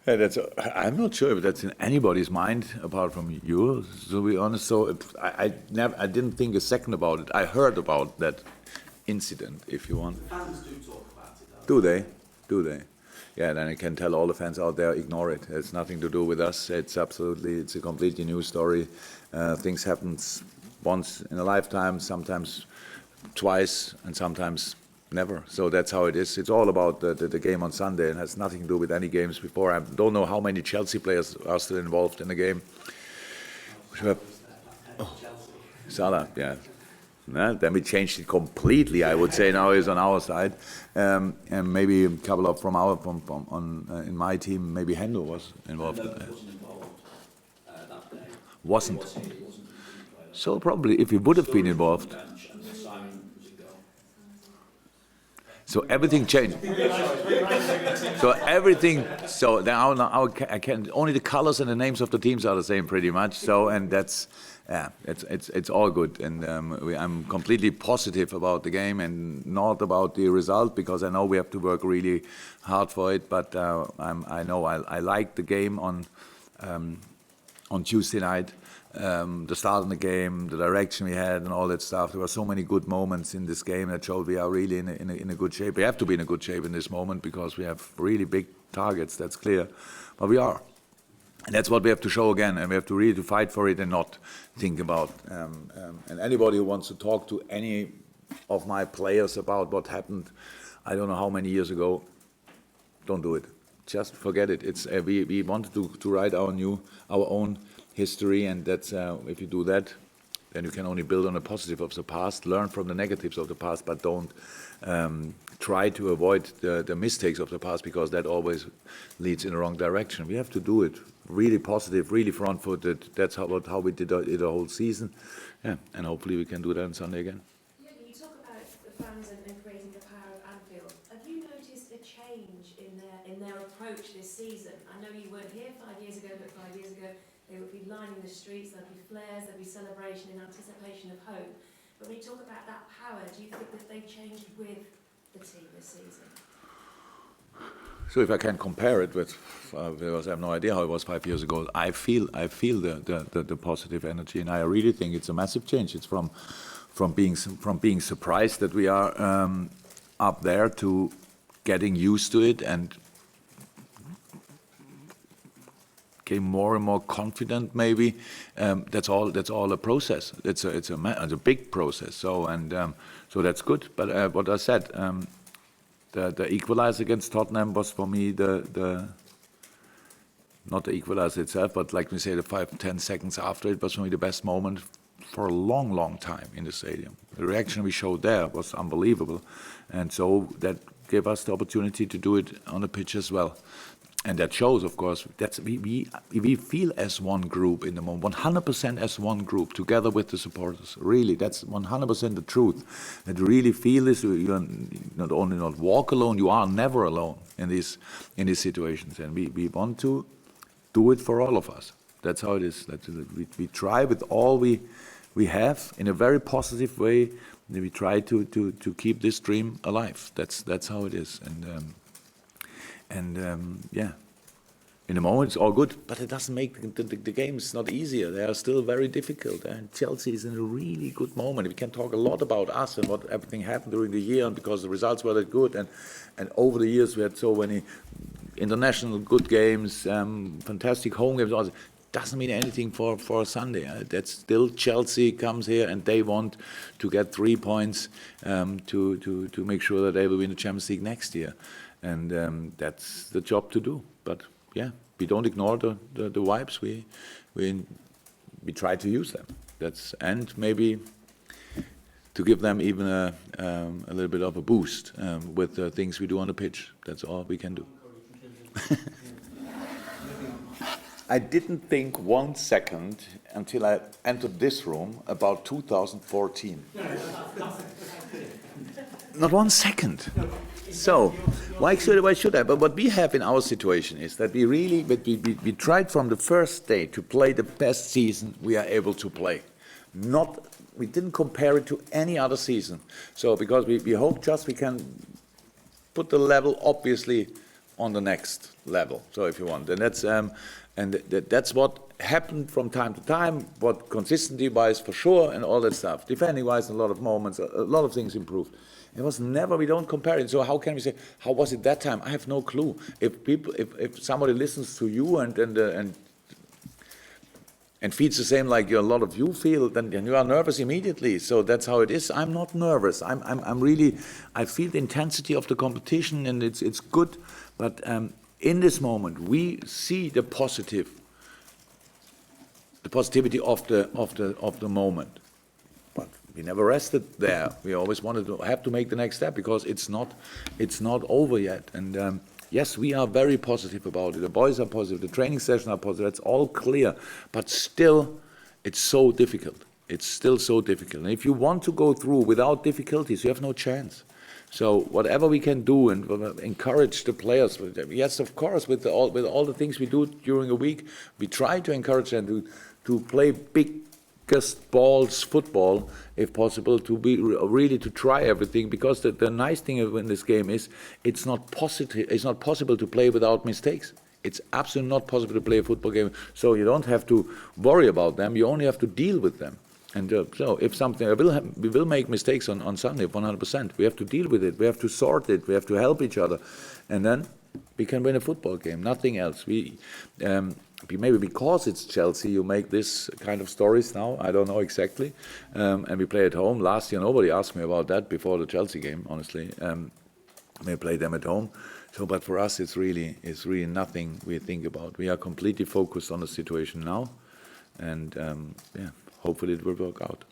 I'm not sure if that's in anybody's mind apart from yours, to be honest. So I didn't think a second about it. I heard about that incident, if you want. The fans do talk about it, Do they? Do they? Yeah, then I can tell all the fans out there, ignore it. It's nothing to do with us. It's a completely new story. Things happen once in a lifetime, sometimes twice, and sometimes never. So that's how it is. It's all about the game on Sunday. It has nothing to do with any games before. I don't know how many Chelsea players are still involved in the game. Salah, yeah. Then we changed it completely. I would say now he's on our side, and maybe a couple of in my team. Maybe Hendel was involved. Wasn't involved that day. Wasn't. He wasn't. So probably if he would have been involved. So everything changed. So now I can only the colors and the names of the teams are the same pretty much. So and that's it's all good, and I'm completely positive about the game and not about the result, because I know we have to work really hard for it. But I know I like the game on Tuesday night. The start of the game, the direction we had, and all that stuff. There were so many good moments in this game that showed we are really in a good shape. We have to be in a good shape in this moment because we have really big targets. That's clear, but we are, and that's what we have to show again. And we have to really to fight for it and not think about. And anybody who wants to talk to any of my players about what happened, I don't know how many years ago, don't do it. Just forget it. It's we wanted to write our own history, and that's if you do that, then you can only build on the positive of the past, learn from the negatives of the past, but don't try to avoid the mistakes of the past, because that always leads in the wrong direction. We have to do it really positive, really front-footed. That's how we did it the whole season, yeah, and hopefully we can do that on Sunday again. You talk about the fans and creating the power of Anfield. Have you noticed a change in their approach this season? I know you weren't here 5 years ago, but 5 years ago they would be lining the streets, there'd be flares, there'd be celebration in anticipation of hope. But when you talk about that power, do you think that they've changed with the team this season? So if I can compare it with, because I have no idea how it was 5 years ago, I feel the positive energy, and I really think it's a massive change. It's from being surprised that we are up there to getting used to it and became more and more confident. Maybe that's all a process. It's a big process. So so that's good. But what I said, the equalizer against Tottenham was for me not the equalizer itself, but like we say, the 5-10 seconds after it was for me the best moment for a long time in the stadium. The reaction we showed there was unbelievable, and so that gave us the opportunity to do it on the pitch as well. And that shows, of course, that we feel as one group in the moment, 100% as one group, together with the supporters. Really, that's 100% the truth. That you really feel this. You not only not walk alone, you are never alone in these situations. And we want to do it for all of us. That's how it is. We try with all we have in a very positive way. We try to keep this dream alive. That's how it is. Yeah, in the moment it's all good, but it doesn't make the games not easier. They are still very difficult, and Chelsea is in a really good moment. We can talk a lot about us and what everything happened during the year, and because the results were that good, and over the years we had so many international good games, fantastic home games. Also, doesn't mean anything for Sunday. That's still Chelsea comes here and they want to get 3 points to make sure that they will win the Champions League next year. And that's the job to do. But yeah, we don't ignore the vibes. We try to use them. And maybe to give them even a little bit of a boost with the things we do on the pitch. That's all we can do. I didn't think 1 second until I entered this room about 2014. Not 1 second. So, why should I? But what we have in our situation is that we tried from the first day to play the best season we are able to play. We didn't compare it to any other season. So, because we hope just we can put the level obviously on the next level. So if you want, and that's what happened from time to time. What consistency-wise for sure, and all that stuff. Defending-wise, a lot of moments, a lot of things improved. It was never. We don't compare it. So how can we say how was it that time? I have no clue. If somebody listens to you and feels the same like a lot of you feel, then you are nervous immediately. So that's how it is. I'm not nervous. I'm really. I feel the intensity of the competition, and it's good. But in this moment, we see the positivity of the moment. But we never rested there. We always wanted to have to make the next step because it's not over yet. And yes, we are very positive about it. The boys are positive. The training sessions are positive. It's all clear. But still, it's so difficult. It's still so difficult. And if you want to go through without difficulties, you have no chance. So whatever we can do and encourage the players, yes, of course, with all the things we do during a week, we try to encourage them to play biggest balls football, if possible, to be really to try everything. Because the nice thing in this game is it's not possible to play without mistakes. It's absolutely not possible to play a football game. So you don't have to worry about them. You only have to deal with them. And so if something, we will make mistakes on Sunday, 100%. We have to deal with it. We have to sort it. We have to help each other. And then we can win a football game, nothing else. Maybe because it's Chelsea, you make this kind of stories now. I don't know exactly. And we play at home. Last year, nobody asked me about that before the Chelsea game, honestly. We played them at home. So, but for us, it's really nothing we think about. We are completely focused on the situation now. And, hopefully it will work out.